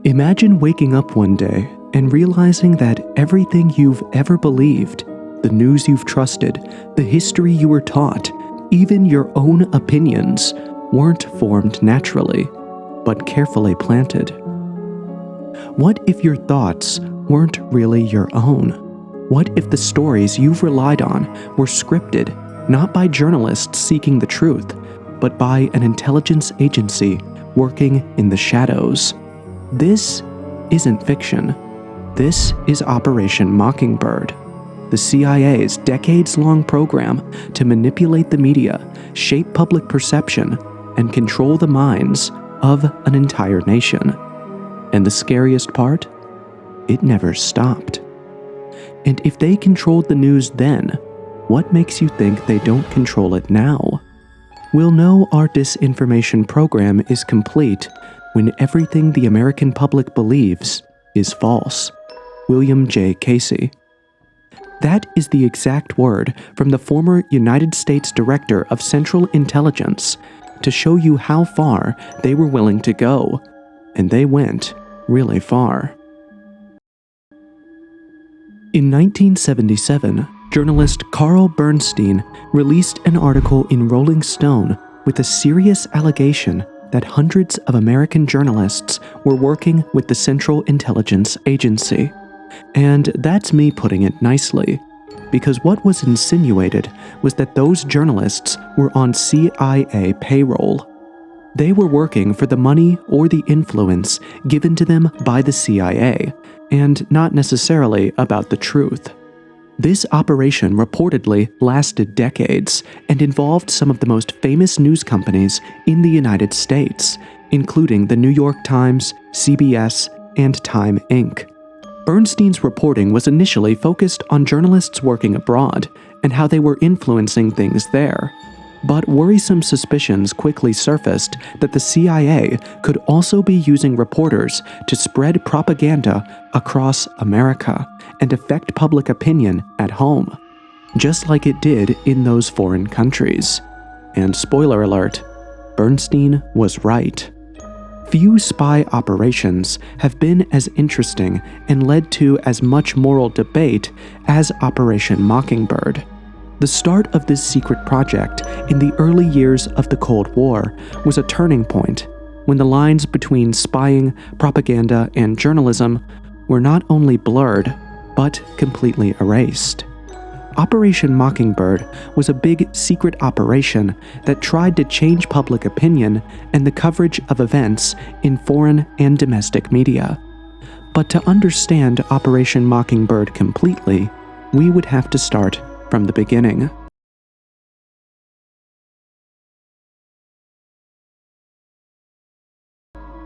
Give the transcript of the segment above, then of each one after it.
Imagine waking up one day and realizing that everything you've ever believed, the news you've trusted, the history you were taught, even your own opinions, weren't formed naturally, but carefully planted. What if your thoughts weren't really your own? What if the stories you've relied on were scripted, not by journalists seeking the truth, but by an intelligence agency working in the shadows? This isn't fiction. This is Operation Mockingbird, the CIA's decades-long program to manipulate the media, shape public perception, and control the minds of an entire nation. And the scariest part? It never stopped. And if they controlled the news then, what makes you think they don't control it now? We'll know our disinformation program is complete when everything the American public believes is false. William J. Casey. That is the exact word from the former United States Director of Central Intelligence to show you how far they were willing to go. And they went really far. In 1977, journalist Carl Bernstein released an article in Rolling Stone with a serious allegation that hundreds of American journalists were working with the Central Intelligence Agency. And that's me putting it nicely, because what was insinuated was that those journalists were on CIA payroll. They were working for the money or the influence given to them by the CIA, and not necessarily about the truth. This operation reportedly lasted decades and involved some of the most famous news companies in the United States, including the New York Times, CBS, and Time Inc. Bernstein's reporting was initially focused on journalists working abroad and how they were influencing things there. But worrisome suspicions quickly surfaced that the CIA could also be using reporters to spread propaganda across America and affect public opinion at home, just like it did in those foreign countries. And spoiler alert, Bernstein was right. Few spy operations have been as interesting and led to as much moral debate as Operation Mockingbird. The start of this secret project in the early years of the Cold War was a turning point when the lines between spying, propaganda, and journalism were not only blurred, but completely erased. Operation Mockingbird was a big secret operation that tried to change public opinion and the coverage of events in foreign and domestic media. But to understand Operation Mockingbird completely, we would have to start from the beginning.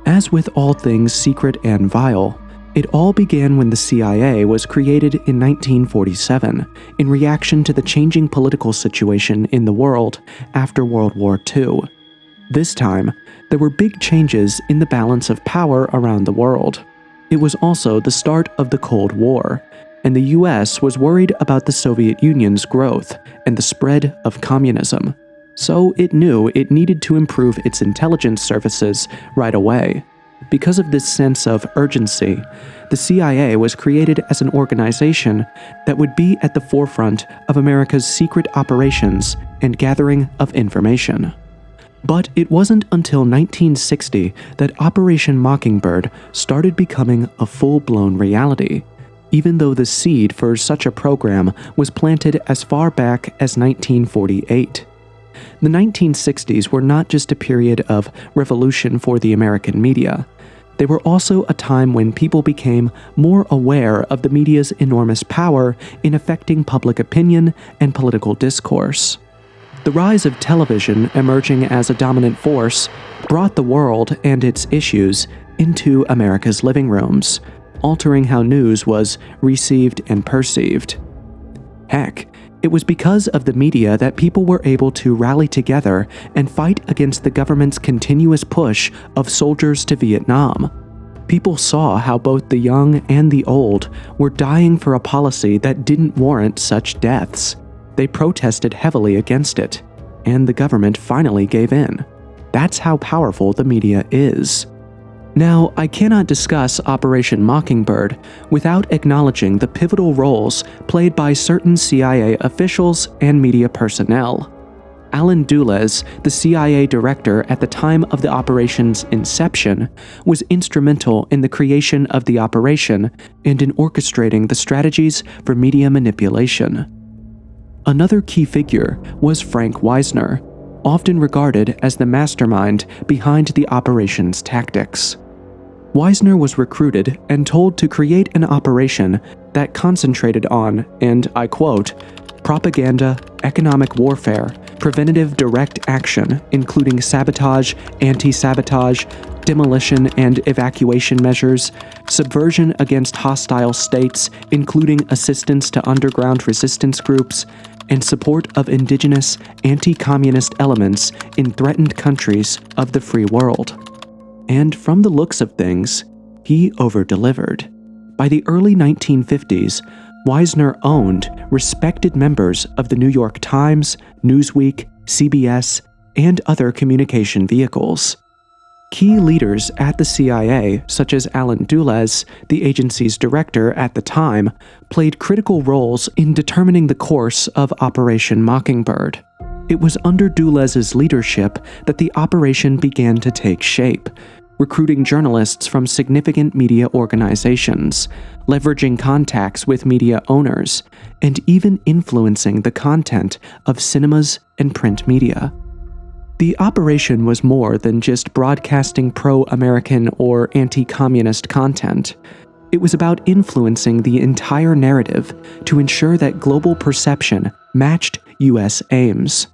As with all things secret and vile, it all began when the CIA was created in 1947 in reaction to the changing political situation in the world after World War II. This time, there were big changes in the balance of power around the world. It was also the start of the Cold War, and the US was worried about the Soviet Union's growth and the spread of communism. So it knew it needed to improve its intelligence services right away. Because of this sense of urgency, the CIA was created as an organization that would be at the forefront of America's secret operations and gathering of information. But it wasn't until 1960 that Operation Mockingbird started becoming a full-blown reality, even though the seed for such a program was planted as far back as 1948. The 1960s were not just a period of revolution for the American media. They were also a time when people became more aware of the media's enormous power in affecting public opinion and political discourse. The rise of television emerging as a dominant force brought the world and its issues into America's living rooms, altering how news was received and perceived. Heck, it was because of the media that people were able to rally together and fight against the government's continuous push of soldiers to Vietnam. People saw how both the young and the old were dying for a policy that didn't warrant such deaths. They protested heavily against it, and the government finally gave in. That's how powerful the media is. Now, I cannot discuss Operation Mockingbird without acknowledging the pivotal roles played by certain CIA officials and media personnel. Allen Dulles, the CIA director at the time of the operation's inception, was instrumental in the creation of the operation and in orchestrating the strategies for media manipulation. Another key figure was Frank Wisner, often regarded as the mastermind behind the operation's tactics. Wisner was recruited and told to create an operation that concentrated on, and I quote, propaganda, economic warfare, preventative direct action, including sabotage, anti-sabotage, demolition and evacuation measures, subversion against hostile states, including assistance to underground resistance groups, and support of indigenous anti-communist elements in threatened countries of the free world. And from the looks of things, he over-delivered. By the early 1950s, Wisner owned respected members of the New York Times, Newsweek, CBS, and other communication vehicles. Key leaders at the CIA, such as Allen Dulles, the agency's director at the time, played critical roles in determining the course of Operation Mockingbird. It was under Dulles' leadership that the operation began to take shape, recruiting journalists from significant media organizations, leveraging contacts with media owners, and even influencing the content of cinemas and print media. The operation was more than just broadcasting pro-American or anti-communist content. It was about influencing the entire narrative to ensure that global perception matched U.S. aims.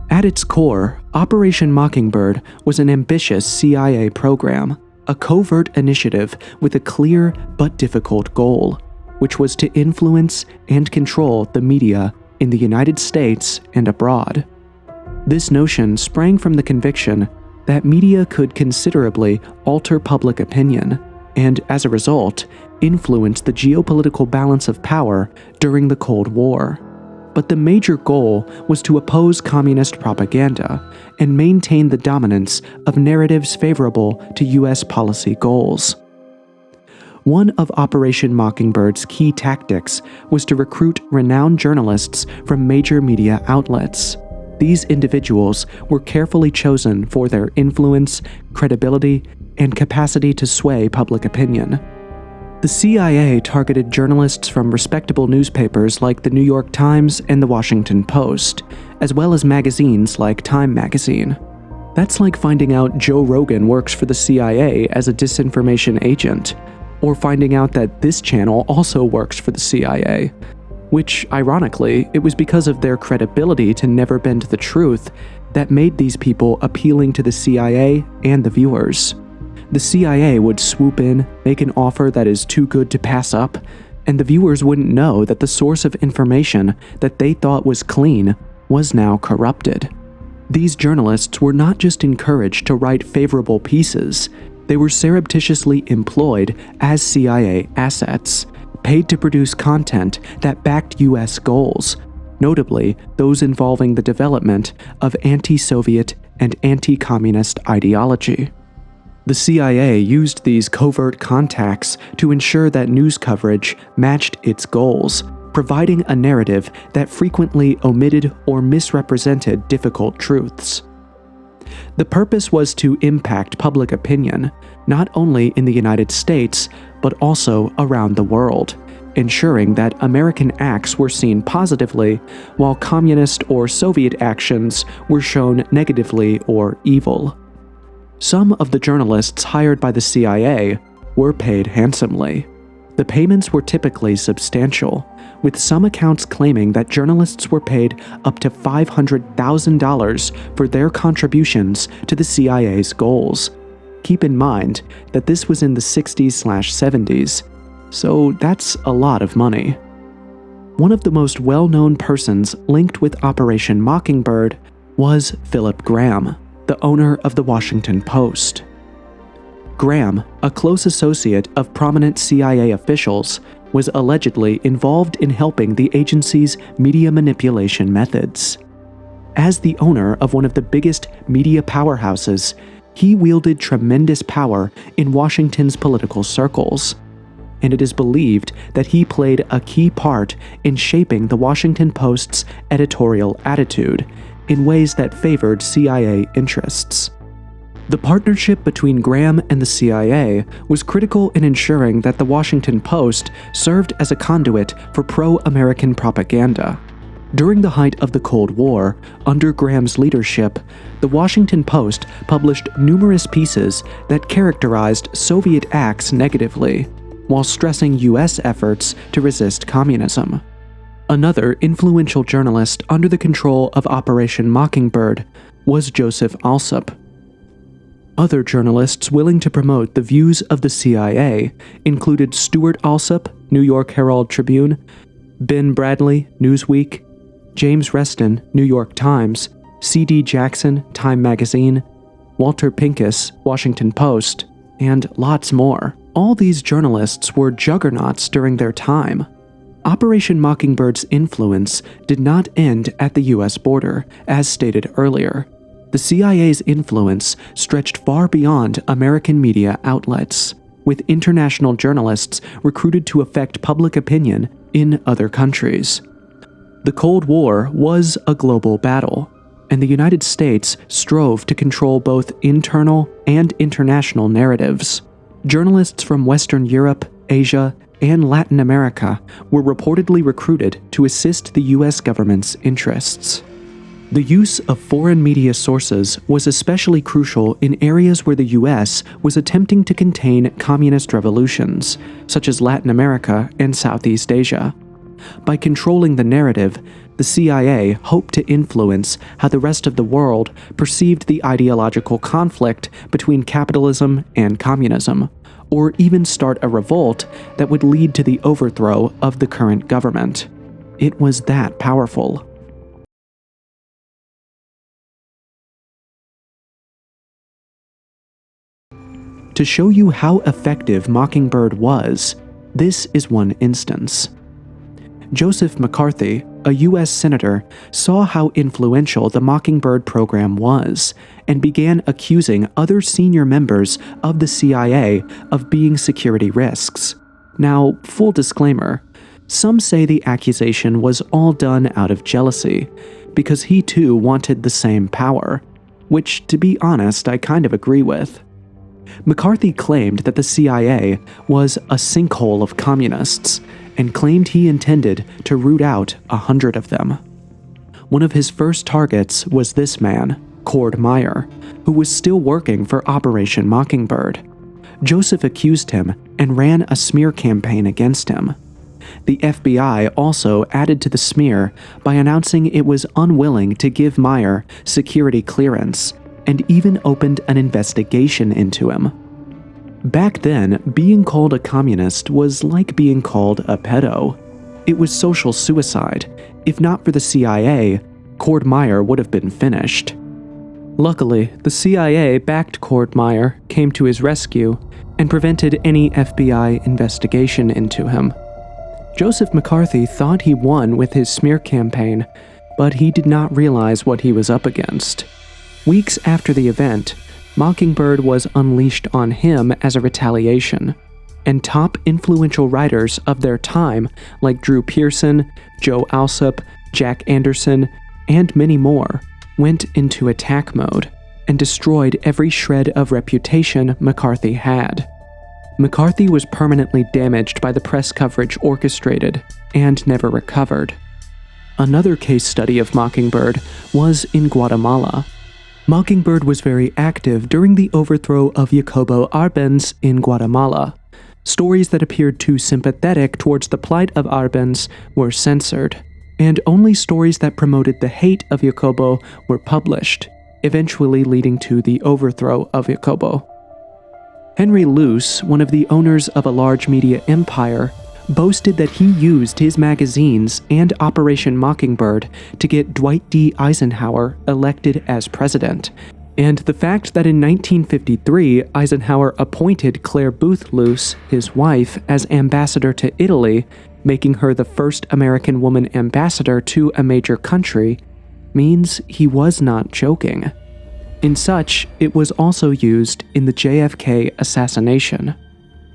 At its core, Operation Mockingbird was an ambitious CIA program, a covert initiative with a clear but difficult goal, which was to influence and control the media in the United States and abroad. This notion sprang from the conviction that media could considerably alter public opinion, and as a result, influence the geopolitical balance of power during the Cold War. But the major goal was to oppose communist propaganda and maintain the dominance of narratives favorable to U.S. policy goals. One of Operation Mockingbird's key tactics was to recruit renowned journalists from major media outlets. These individuals were carefully chosen for their influence, credibility, and capacity to sway public opinion. The CIA targeted journalists from respectable newspapers like the New York Times and the Washington Post, as well as magazines like Time magazine. That's like finding out Joe Rogan works for the CIA as a disinformation agent, or finding out that this channel also works for the CIA. Which, ironically, it was because of their credibility to never bend the truth that made these people appealing to the CIA and the viewers. The CIA would swoop in, make an offer that is too good to pass up, and the viewers wouldn't know that the source of information that they thought was clean was now corrupted. These journalists were not just encouraged to write favorable pieces, they were surreptitiously employed as CIA assets, paid to produce content that backed U.S. goals, notably those involving the development of anti-Soviet and anti-communist ideology. The CIA used these covert contacts to ensure that news coverage matched its goals, providing a narrative that frequently omitted or misrepresented difficult truths. The purpose was to impact public opinion, not only in the United States, but also around the world, ensuring that American acts were seen positively, while communist or Soviet actions were shown negatively or evil. Some of the journalists hired by the CIA were paid handsomely. The payments were typically substantial, with some accounts claiming that journalists were paid up to $500,000 for their contributions to the CIA's goals. Keep in mind that this was in the 60s/70s, so that's a lot of money. One of the most well-known persons linked with Operation Mockingbird was Philip Graham, the owner of the Washington Post. Graham, a close associate of prominent CIA officials, was allegedly involved in helping the agency's media manipulation methods. As the owner of one of the biggest media powerhouses, he wielded tremendous power in Washington's political circles, and it is believed that he played a key part in shaping the Washington Post's editorial attitude in ways that favored CIA interests. The partnership between Graham and the CIA was critical in ensuring that the Washington Post served as a conduit for pro-American propaganda. During the height of the Cold War, under Graham's leadership, the Washington Post published numerous pieces that characterized Soviet acts negatively, while stressing U.S. efforts to resist communism. Another influential journalist under the control of Operation Mockingbird was Joseph Alsop. Other journalists willing to promote the views of the CIA included Stuart Alsop, New York Herald Tribune, Ben Bradley, Newsweek, James Reston, New York Times, C.D. Jackson, Time Magazine, Walter Pincus, Washington Post, and lots more. All these journalists were juggernauts during their time. Operation Mockingbird's influence did not end at the U.S. border, as stated earlier. The CIA's influence stretched far beyond American media outlets, with international journalists recruited to affect public opinion in other countries. The Cold War was a global battle, and the United States strove to control both internal and international narratives. Journalists from Western Europe, Asia, and Latin America were reportedly recruited to assist the U.S. government's interests. The use of foreign media sources was especially crucial in areas where the U.S. was attempting to contain communist revolutions, such as Latin America and Southeast Asia. By controlling the narrative, the CIA hoped to influence how the rest of the world perceived the ideological conflict between capitalism and communism, or even start a revolt that would lead to the overthrow of the current government. It was that powerful. To show you how effective Mockingbird was, this is one instance. Joseph McCarthy, a U.S. senator, saw how influential the Mockingbird program was and began accusing other senior members of the CIA of being security risks. Now, full disclaimer, some say the accusation was all done out of jealousy, because he too wanted the same power, which, to be honest, I kind of agree with. McCarthy claimed that the CIA was a sinkhole of communists, and claimed he intended to root out 100 of them. One of his first targets was this man, Cord Meyer, who was still working for Operation Mockingbird. Joseph accused him and ran a smear campaign against him. The FBI also added to the smear by announcing it was unwilling to give Meyer security clearance, and even opened an investigation into him. Back then, being called a communist was like being called a pedo. It was social suicide. If not for the CIA, Cord Meyer would have been finished. Luckily, the CIA backed Cord Meyer, came to his rescue, and prevented any FBI investigation into him. Joseph McCarthy thought he won with his smear campaign, but he did not realize what he was up against. Weeks after the event, Mockingbird was unleashed on him as a retaliation, and top influential writers of their time like Drew Pearson, Joe Alsop, Jack Anderson, and many more went into attack mode and destroyed every shred of reputation McCarthy had. McCarthy was permanently damaged by the press coverage orchestrated and never recovered. Another case study of Mockingbird was in Guatemala. Mockingbird was very active during the overthrow of Jacobo Arbenz in Guatemala. Stories that appeared too sympathetic towards the plight of Arbenz were censored, and only stories that promoted the hate of Jacobo were published, eventually leading to the overthrow of Jacobo. Henry Luce, one of the owners of a large media empire, boasted that he used his magazines and Operation Mockingbird to get Dwight D. Eisenhower elected as president, and the fact that in 1953 Eisenhower appointed Claire Booth Luce, his wife, as ambassador to Italy, making her the first American woman ambassador to a major country, means he was not joking. In such, it was also used in the JFK assassination.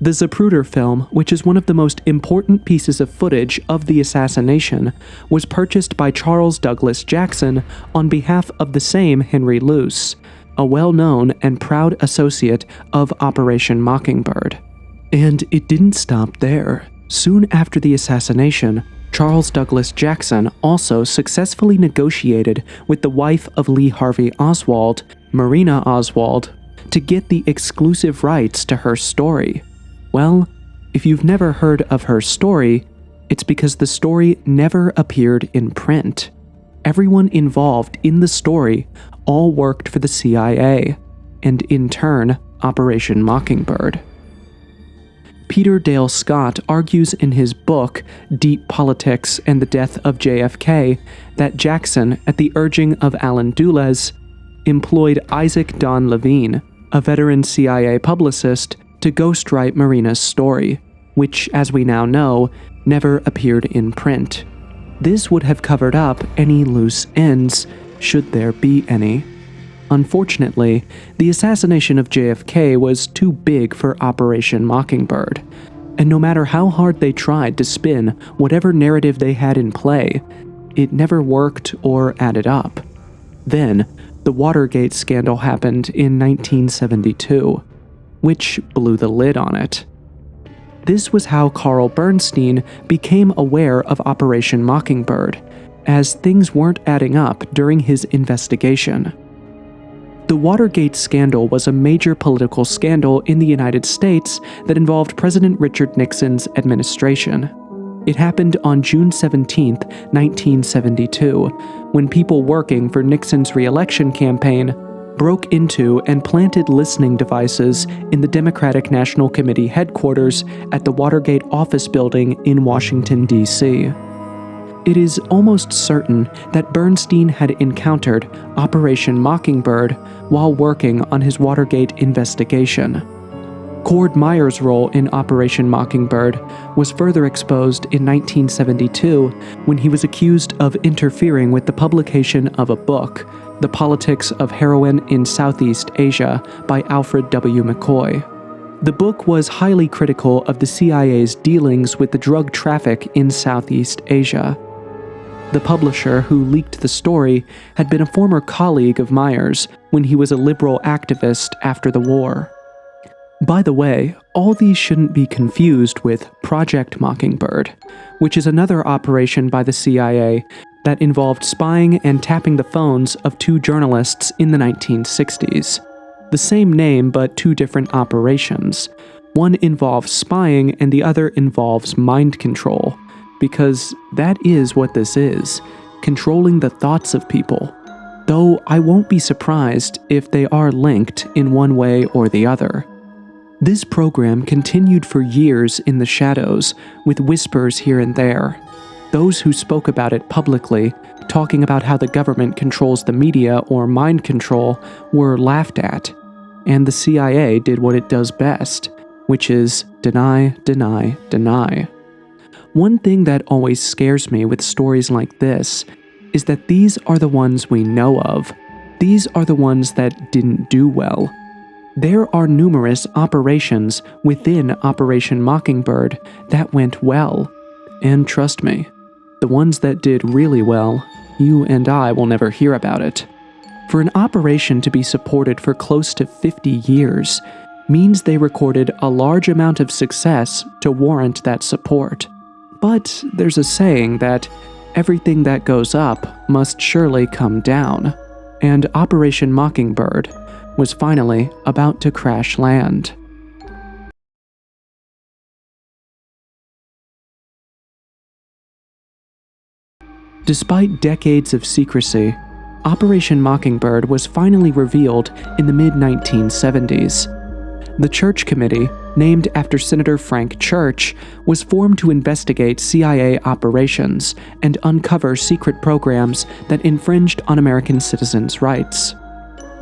The Zapruder film, which is one of the most important pieces of footage of the assassination, was purchased by Charles Douglas Jackson on behalf of the same Henry Luce, a well-known and proud associate of Operation Mockingbird. And it didn't stop there. Soon after the assassination, Charles Douglas Jackson also successfully negotiated with the wife of Lee Harvey Oswald, Marina Oswald, to get the exclusive rights to her story. Well, if you've never heard of her story, it's because the story never appeared in print. Everyone involved in the story all worked for the CIA, and in turn, Operation Mockingbird. Peter Dale Scott argues in his book, Deep Politics and the Death of JFK, that Jackson, at the urging of Alan Dulles, employed Isaac Don Levine, a veteran CIA publicist, to ghostwrite Marina's story, which, as we now know, never appeared in print. This would have covered up any loose ends, should there be any. Unfortunately, the assassination of JFK was too big for Operation Mockingbird, and no matter how hard they tried to spin whatever narrative they had in play, it never worked or added up. Then, the Watergate scandal happened in 1972, which blew the lid on it. This was how Carl Bernstein became aware of Operation Mockingbird, as things weren't adding up during his investigation. The Watergate scandal was a major political scandal in the United States that involved President Richard Nixon's administration. It happened on June 17, 1972, when people working for Nixon's re-election campaign broke into and planted listening devices in the Democratic National Committee headquarters at the Watergate office building in Washington, D.C. It is almost certain that Bernstein had encountered Operation Mockingbird while working on his Watergate investigation. Cord Meyer's role in Operation Mockingbird was further exposed in 1972 when he was accused of interfering with the publication of a book, The Politics of Heroin in Southeast Asia by Alfred W. McCoy. The book was highly critical of the CIA's dealings with the drug traffic in Southeast Asia. The publisher who leaked the story had been a former colleague of Meyer's when he was a liberal activist after the war. By the way, all these shouldn't be confused with Project Mockingbird, which is another operation by the CIA that involved spying and tapping the phones of two journalists in the 1960s. The same name, but two different operations. One involves spying and the other involves mind control, because that is what this is, controlling the thoughts of people. Though I won't be surprised if they are linked in one way or the other. This program continued for years in the shadows, with whispers here and there. Those who spoke about it publicly, talking about how the government controls the media or mind control, were laughed at. And the CIA did what it does best, which is deny, deny, deny. One thing that always scares me with stories like this is that these are the ones we know of. These are the ones that didn't do well. There are numerous operations within Operation Mockingbird that went well. And trust me, the ones that did really well, you and I will never hear about it. For an operation to be supported for close to 50 years means they recorded a large amount of success to warrant that support. But there's a saying that everything that goes up must surely come down, and Operation Mockingbird was finally about to crash land. Despite decades of secrecy, Operation Mockingbird was finally revealed in the mid-1970s. The Church Committee, named after Senator Frank Church, was formed to investigate CIA operations and uncover secret programs that infringed on American citizens' rights.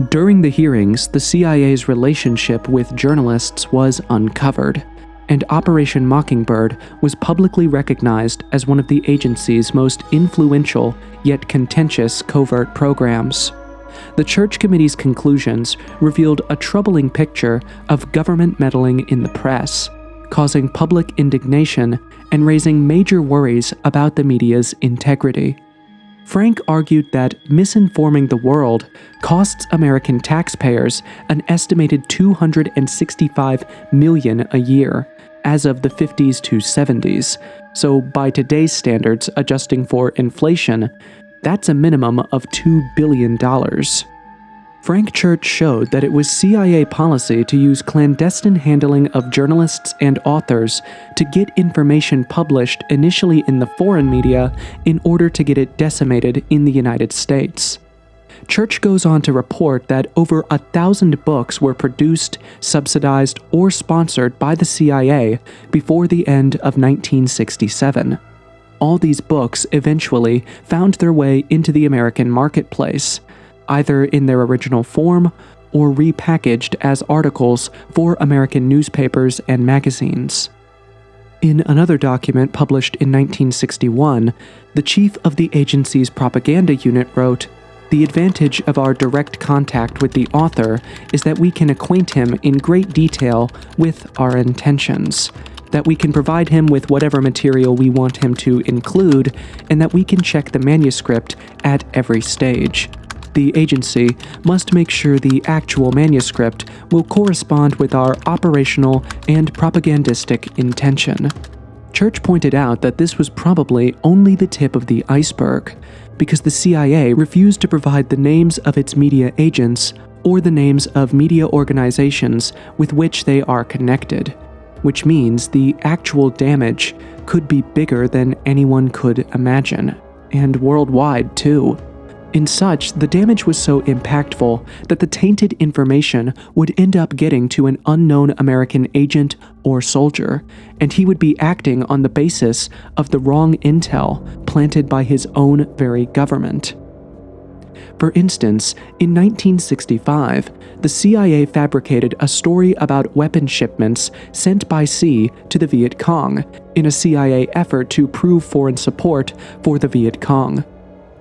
During the hearings, the CIA's relationship with journalists was uncovered, and Operation Mockingbird was publicly recognized as one of the agency's most influential yet contentious covert programs. The Church Committee's conclusions revealed a troubling picture of government meddling in the press, causing public indignation and raising major worries about the media's integrity. Frank argued that misinforming the world costs American taxpayers an estimated $265 million a year as of the 50s to 70s, so by today's standards, adjusting for inflation, that's a minimum of $2 billion. Frank Church showed that it was CIA policy to use clandestine handling of journalists and authors to get information published initially in the foreign media in order to get it decimated in the United States. Church goes on to report that over 1,000 books were produced, subsidized, or sponsored by the CIA before the end of 1967. All these books eventually found their way into the American marketplace, either in their original form or repackaged as articles for American newspapers and magazines. In another document published in 1961, the chief of the agency's propaganda unit wrote, "The advantage of our direct contact with the author is that we can acquaint him in great detail with our intentions, that we can provide him with whatever material we want him to include, and that we can check the manuscript at every stage. The agency must make sure the actual manuscript will correspond with our operational and propagandistic intention." Church pointed out that this was probably only the tip of the iceberg, because the CIA refused to provide the names of its media agents or the names of media organizations with which they are connected, which means the actual damage could be bigger than anyone could imagine, and worldwide too. In such, the damage was so impactful that the tainted information would end up getting to an unknown American agent or soldier, and he would be acting on the basis of the wrong intel planted by his own very government. For instance, in 1965, the CIA fabricated a story about weapon shipments sent by sea to the Viet Cong in a CIA effort to prove foreign support for the Viet Cong.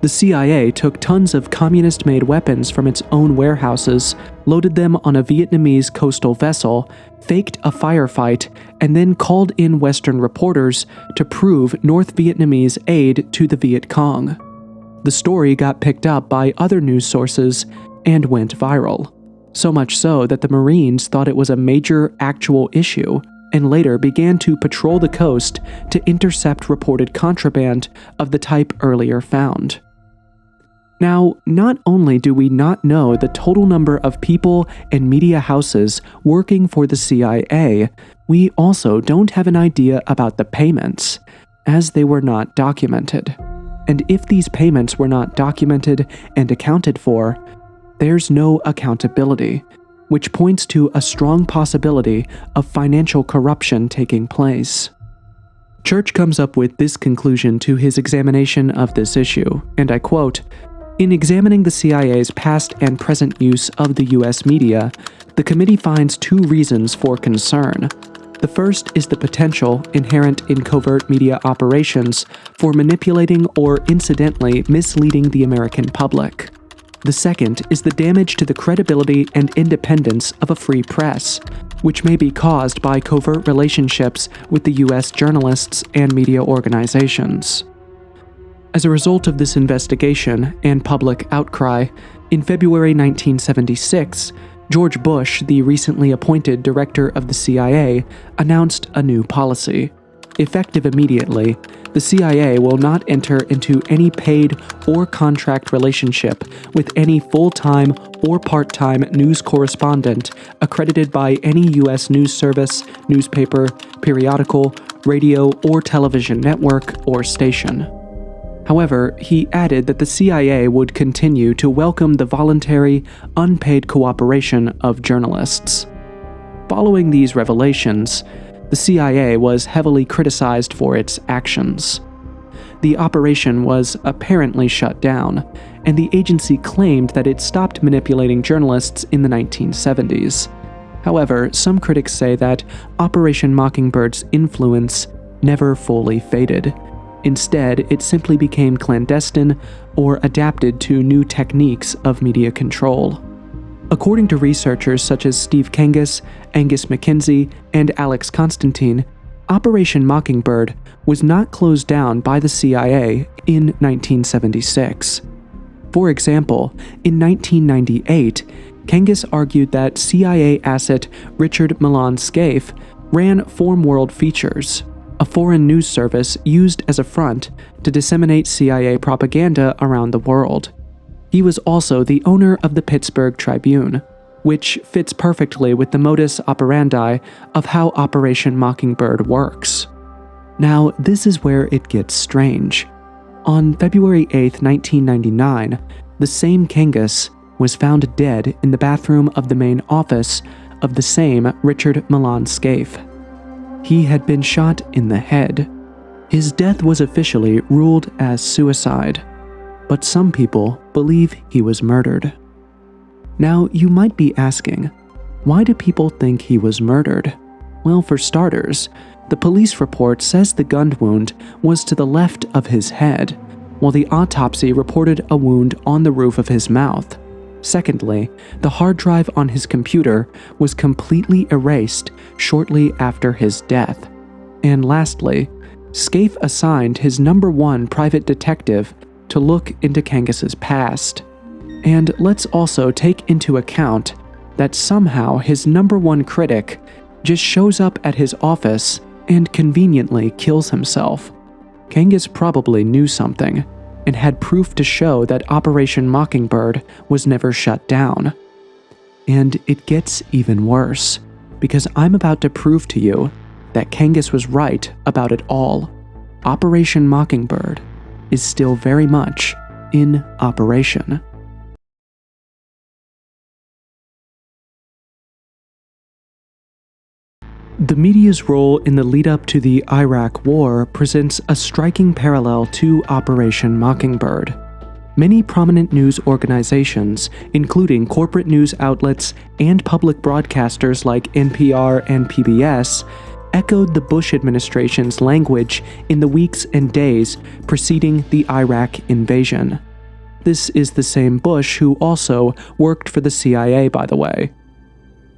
The CIA took tons of communist-made weapons from its own warehouses, loaded them on a Vietnamese coastal vessel, faked a firefight, and then called in Western reporters to prove North Vietnamese aid to the Viet Cong. The story got picked up by other news sources and went viral, so much so that the Marines thought it was a major actual issue and later began to patrol the coast to intercept reported contraband of the type earlier found. Now, not only do we not know the total number of people and media houses working for the CIA, we also don't have an idea about the payments, as they were not documented. And if these payments were not documented and accounted for, there's no accountability, which points to a strong possibility of financial corruption taking place. Church comes up with this conclusion to his examination of this issue, and I quote, "In examining the CIA's past and present use of the U.S. media, the committee finds two reasons for concern. The first is the potential inherent in covert media operations for manipulating or incidentally misleading the American public. The second is the damage to the credibility and independence of a free press, which may be caused by covert relationships with the U.S. journalists and media organizations." As a result of this investigation and public outcry, in February 1976, George Bush, the recently appointed director of the CIA, announced a new policy. Effective immediately, the CIA will not enter into any paid or contract relationship with any full-time or part-time news correspondent accredited by any U.S. news service, newspaper, periodical, radio, or television network or station. However, he added that the CIA would continue to welcome the voluntary, unpaid cooperation of journalists. Following these revelations, the CIA was heavily criticized for its actions. The operation was apparently shut down, and the agency claimed that it stopped manipulating journalists in the 1970s. However, some critics say that Operation Mockingbird's influence never fully faded. Instead, it simply became clandestine or adapted to new techniques of media control. According to researchers such as Steve Kangas, Angus McKenzie, and Alex Constantine, Operation Mockingbird was not closed down by the CIA in 1976. For example, in 1998, Kangas argued that CIA asset Richard Milan Scaife ran Form World Features, a foreign news service used as a front to disseminate CIA propaganda around the world. He was also the owner of the Pittsburgh Tribune, which fits perfectly with the modus operandi of how Operation Mockingbird works. Now, this is where it gets strange. On February 8, 1999, the same Kangas was found dead in the bathroom of the main office of the same Richard Milan Scaife. He had been shot in the head. His death was officially ruled as suicide, but some people believe he was murdered. Now, you might be asking, why do people think he was murdered? Well, for starters, the police report says the gun wound was to the left of his head, while the autopsy reported a wound on the roof of his mouth. Secondly, the hard drive on his computer was completely erased shortly after his death. And lastly, Scaife assigned his #1 private detective to look into Kangas's past. And let's also take into account that somehow his #1 critic just shows up at his office and conveniently kills himself. Kangas probably knew something and had proof to show that Operation Mockingbird was never shut down. And it gets even worse, because I'm about to prove to you that Kangas was right about it all. Operation Mockingbird is still very much in operation. The media's role in the lead-up to the Iraq War presents a striking parallel to Operation Mockingbird. Many prominent news organizations, including corporate news outlets and public broadcasters like NPR and PBS, echoed the Bush administration's language in the weeks and days preceding the Iraq invasion. This is the same Bush who also worked for the CIA, by the way.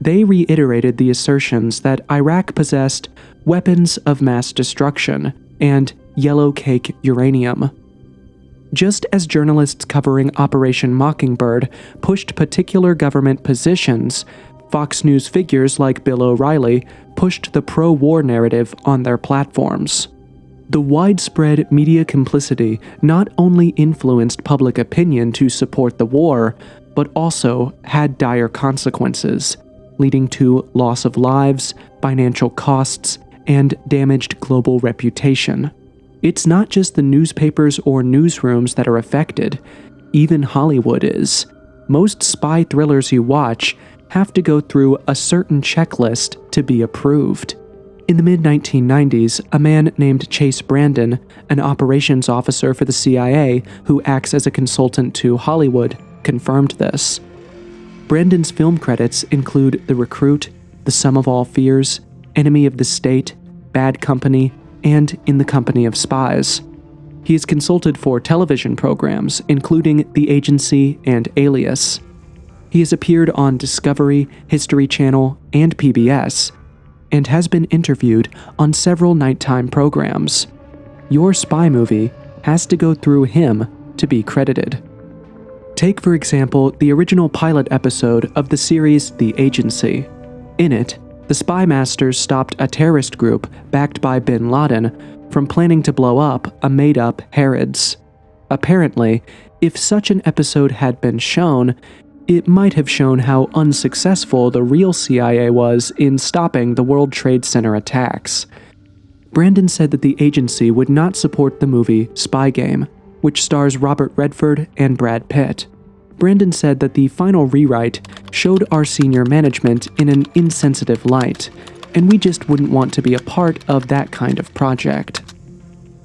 They reiterated the assertions that Iraq possessed weapons of mass destruction and yellow cake uranium. Just as journalists covering Operation Mockingbird pushed particular government positions, Fox News figures like Bill O'Reilly pushed the pro-war narrative on their platforms. The widespread media complicity not only influenced public opinion to support the war, but also had dire consequences, leading to loss of lives, financial costs, and damaged global reputation. It's not just the newspapers or newsrooms that are affected, even Hollywood is. Most spy thrillers you watch have to go through a certain checklist to be approved. In the mid-1990s, a man named Chase Brandon, an operations officer for the CIA who acts as a consultant to Hollywood, confirmed this. Brandon's film credits include The Recruit, The Sum of All Fears, Enemy of the State, Bad Company, and In the Company of Spies. He has consulted for television programs, including The Agency and Alias. He has appeared on Discovery, History Channel, and PBS, and has been interviewed on several nighttime programs. Your spy movie has to go through him to be credited. Take, for example, the original pilot episode of the series The Agency. In it, the spy masters stopped a terrorist group backed by bin Laden from planning to blow up a made-up Harrods. Apparently, if such an episode had been shown, it might have shown how unsuccessful the real CIA was in stopping the World Trade Center attacks. Brandon said that the agency would not support the movie Spy Game, which stars Robert Redford and Brad Pitt. Brandon said that the final rewrite showed our senior management in an insensitive light, and we just wouldn't want to be a part of that kind of project.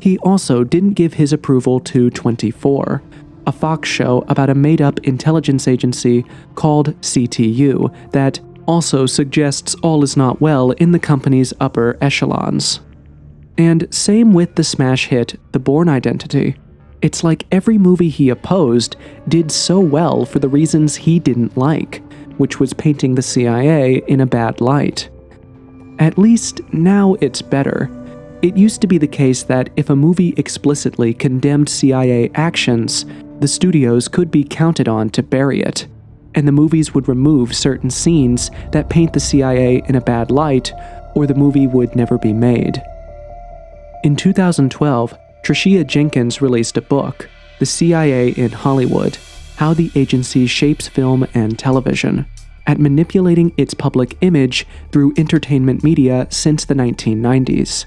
He also didn't give his approval to 24, a Fox show about a made-up intelligence agency called CTU that also suggests all is not well in the company's upper echelons. And same with the smash hit The Bourne Identity. It's like every movie he opposed did so well for the reasons he didn't like, which was painting the CIA in a bad light. At least now it's better. It used to be the case that if a movie explicitly condemned CIA actions, the studios could be counted on to bury it, and the movies would remove certain scenes that paint the CIA in a bad light, or the movie would never be made. In 2012, Tricia Jenkins released a book, The CIA in Hollywood: How the Agency Shapes Film and Television, at manipulating its public image through entertainment media since the 1990s.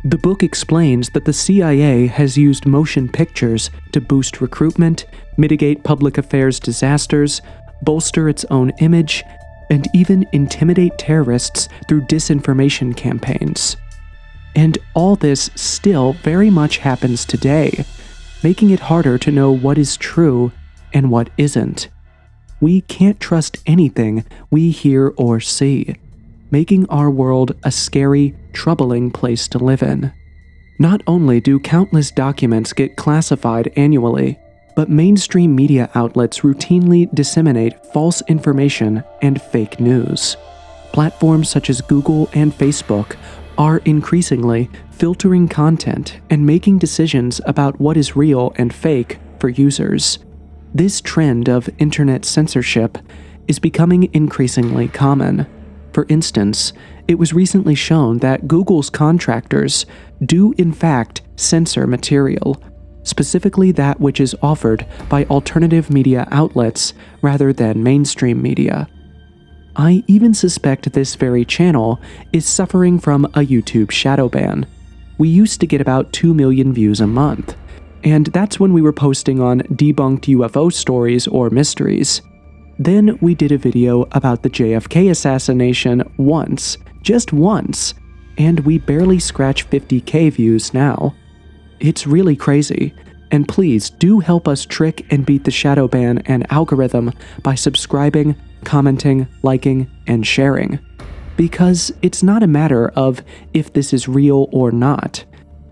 The book explains that the CIA has used motion pictures to boost recruitment, mitigate public affairs disasters, bolster its own image, and even intimidate terrorists through disinformation campaigns. And all this still very much happens today, making it harder to know what is true and what isn't. We can't trust anything we hear or see, making our world a scary, troubling place to live in. Not only do countless documents get classified annually, but mainstream media outlets routinely disseminate false information and fake news. Platforms such as Google and Facebook are increasingly filtering content and making decisions about what is real and fake for users. This trend of internet censorship is becoming increasingly common. For instance, it was recently shown that Google's contractors do in fact censor material, specifically that which is offered by alternative media outlets rather than mainstream media. I even suspect this very channel is suffering from a YouTube shadow ban. We used to get about 2 million views a month, and that's when we were posting on debunked UFO stories or mysteries. Then we did a video about the JFK assassination once, just once, and we barely scratch 50K views now. It's really crazy, and please do help us trick and beat the shadow ban and algorithm by subscribing, commenting, liking, and sharing. Because it's not a matter of if this is real or not.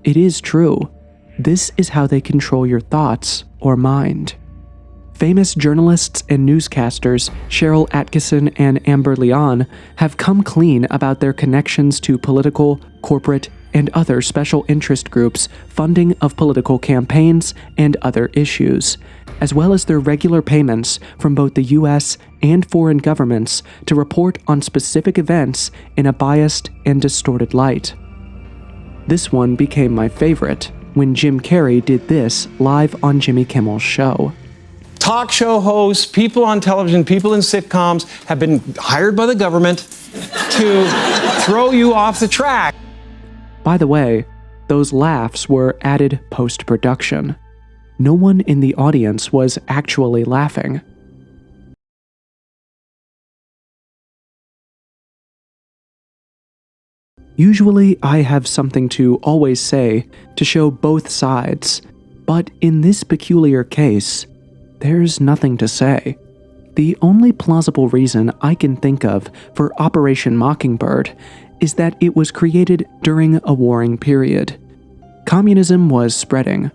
It is true. This is how they control your thoughts or mind. Famous journalists and newscasters Cheryl Atkinson and Amber Leon have come clean about their connections to political, corporate, and other special interest groups' funding of political campaigns and other issues, as well as their regular payments from both the US and foreign governments to report on specific events in a biased and distorted light. This one became my favorite when Jim Carrey did this live on Jimmy Kimmel's show. Talk show hosts, people on television, people in sitcoms have been hired by the government to throw you off the track. By the way, those laughs were added post-production. No one in the audience was actually laughing. Usually, I have something to always say to show both sides, but in this peculiar case, there's nothing to say. The only plausible reason I can think of for Operation Mockingbird is that it was created during a warring period. Communism was spreading,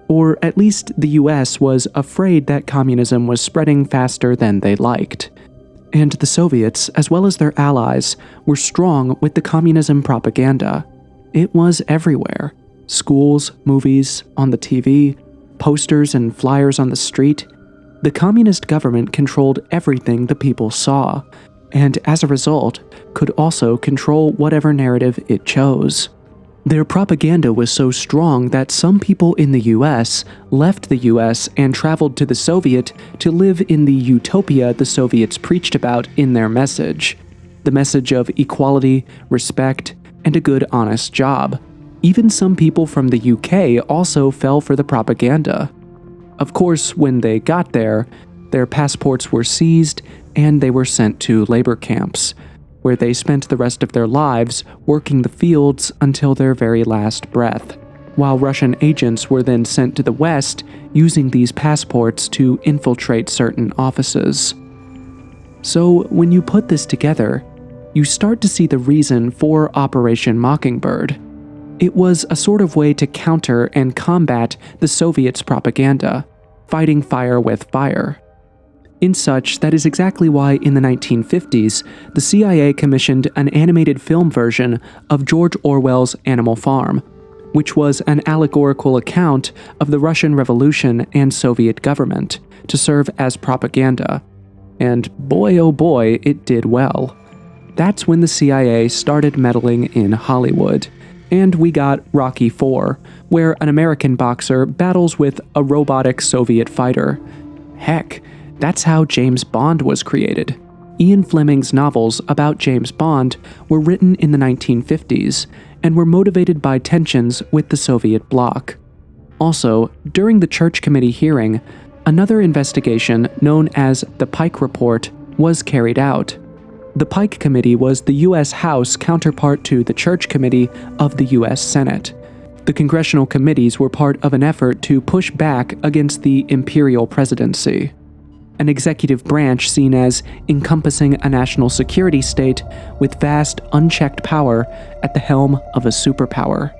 or at least the US was afraid that communism was spreading faster than they liked. And the Soviets, as well as their allies, were strong with the communism propaganda. It was everywhere. Schools, movies, on the TV, posters and flyers on the street. The communist government controlled everything the people saw, and as a result, could also control whatever narrative it chose. Their propaganda was so strong that some people in the US left the US and traveled to the Soviet to live in the utopia the Soviets preached about in their message. The message of equality, respect, and a good, honest job. Even some people from the UK also fell for the propaganda. Of course, when they got there, their passports were seized and they were sent to labor camps, where they spent the rest of their lives working the fields until their very last breath, while Russian agents were then sent to the West using these passports to infiltrate certain offices. So when you put this together, you start to see the reason for Operation Mockingbird. It was a sort of way to counter and combat the Soviets' propaganda, fighting fire with fire. In such, that is exactly why in the 1950s, the CIA commissioned an animated film version of George Orwell's Animal Farm, which was an allegorical account of the Russian Revolution and Soviet government, to serve as propaganda. And boy oh boy, it did well. That's when the CIA started meddling in Hollywood, and we got Rocky IV, where an American boxer battles with a robotic Soviet fighter. Heck, that's how James Bond was created. Ian Fleming's novels about James Bond were written in the 1950s and were motivated by tensions with the Soviet bloc. Also, during the Church Committee hearing, another investigation known as the Pike Report was carried out. The Pike Committee was the U.S. House counterpart to the Church Committee of the U.S. Senate. The congressional committees were part of an effort to push back against the imperial presidency, an executive branch seen as encompassing a national security state with vast, unchecked power at the helm of a superpower.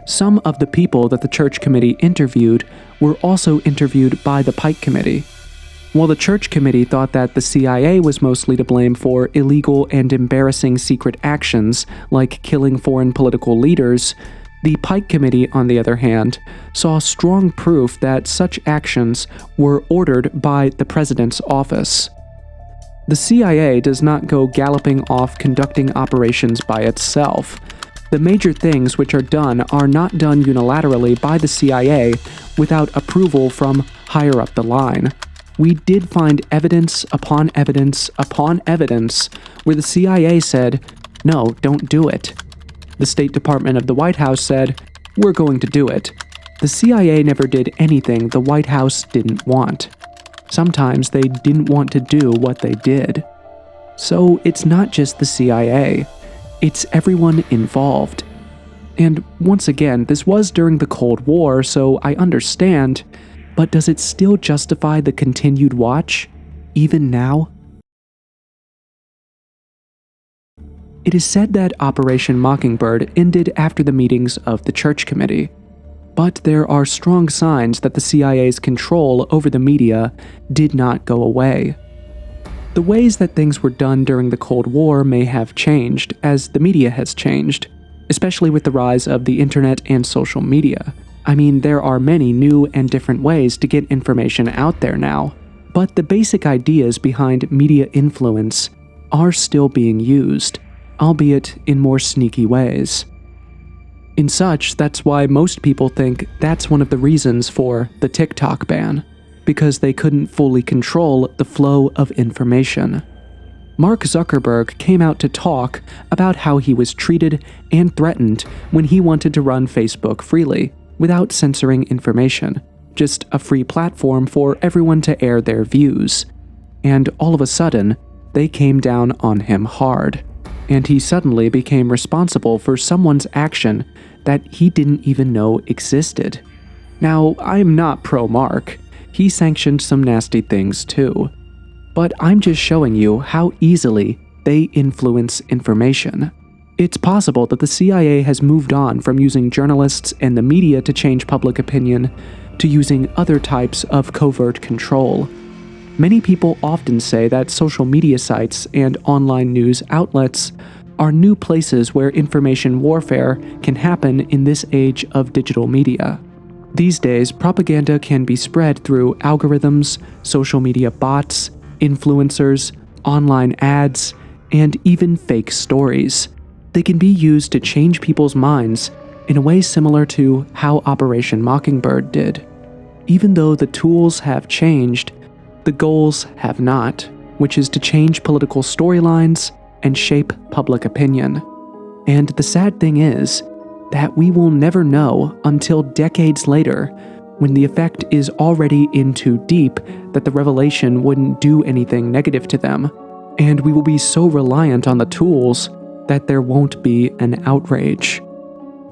Some of the people that the Church Committee interviewed were also interviewed by the Pike Committee. While the Church Committee thought that the CIA was mostly to blame for illegal and embarrassing secret actions like killing foreign political leaders, the Pike Committee, on the other hand, saw strong proof that such actions were ordered by the president's office. The CIA does not go galloping off conducting operations by itself. The major things which are done are not done unilaterally by the CIA without approval from higher up the line. We did find evidence upon evidence upon evidence where the CIA said, "No, don't do it." The State Department of the White House said, "We're going to do it." The CIA never did anything the White House didn't want. Sometimes they didn't want to do what they did. So it's not just the CIA, it's everyone involved. And once again, this was during the Cold War, so I understand, but does it still justify the continued watch, even now? It is said that Operation Mockingbird ended after the meetings of the Church Committee, but there are strong signs that the CIA's control over the media did not go away. The ways that things were done during the Cold War may have changed as the media has changed, especially with the rise of the internet and social media. I mean, there are many new and different ways to get information out there now, but the basic ideas behind media influence are still being used, albeit in more sneaky ways. In such, that's why most people think that's one of the reasons for the TikTok ban, because they couldn't fully control the flow of information. Mark Zuckerberg came out to talk about how he was treated and threatened when he wanted to run Facebook freely, without censoring information, just a free platform for everyone to air their views. And all of a sudden, they came down on him hard, and he suddenly became responsible for someone's action that he didn't even know existed. Now, I'm not pro-Mark. He sanctioned some nasty things too. But I'm just showing you how easily they influence information. It's possible that the CIA has moved on from using journalists and the media to change public opinion to using other types of covert control. Many people often say that social media sites and online news outlets are new places where information warfare can happen in this age of digital media. These days, propaganda can be spread through algorithms, social media bots, influencers, online ads, and even fake stories. They can be used to change people's minds in a way similar to how Operation Mockingbird did. Even though the tools have changed, the goals have not, which is to change political storylines and shape public opinion. And the sad thing is that we will never know until decades later, when the effect is already in too deep that the revelation wouldn't do anything negative to them, and we will be so reliant on the tools that there won't be an outrage.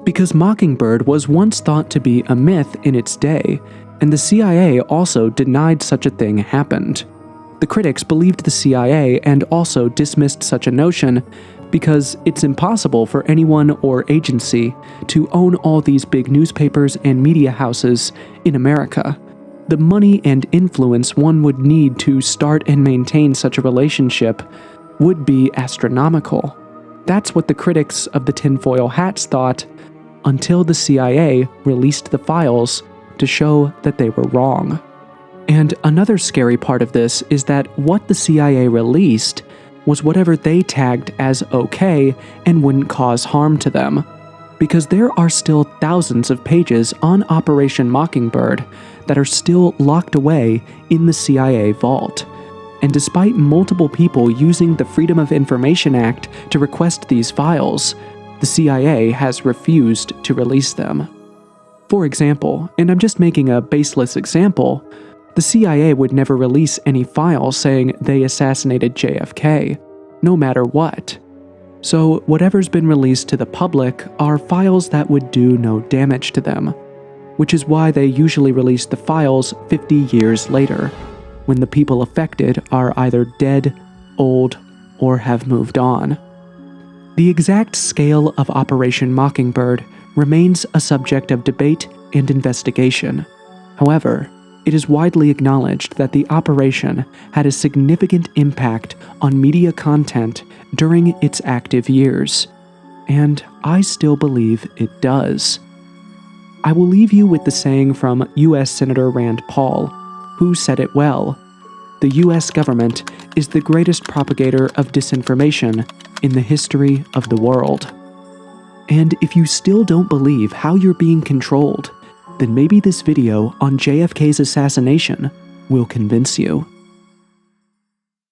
Because Mockingbird was once thought to be a myth in its day, and the CIA also denied such a thing happened. The critics believed the CIA and also dismissed such a notion because it's impossible for anyone or agency to own all these big newspapers and media houses in America. The money and influence one would need to start and maintain such a relationship would be astronomical. That's what the critics of the tinfoil hats thought, until the CIA released the files to show that they were wrong. And another scary part of this is that what the CIA released was whatever they tagged as okay and wouldn't cause harm to them, because there are still thousands of pages on Operation Mockingbird that are still locked away in the CIA vault. And despite multiple people using the Freedom of Information Act to request these files, the CIA has refused to release them. For example, and I'm just making a baseless example, the CIA would never release any file saying they assassinated JFK, no matter what. So whatever's been released to the public are files that would do no damage to them, which is why they usually release the files 50 years later, when the people affected are either dead, old, or have moved on. The exact scale of Operation Mockingbird remains a subject of debate and investigation. However, it is widely acknowledged that the operation had a significant impact on media content during its active years, and I still believe it does. I will leave you with the saying from U.S. Senator Rand Paul, who said it well: "The U.S. government is the greatest propagator of disinformation in the history of the world." And if you still don't believe how you're being controlled, then maybe this video on JFK's assassination will convince you.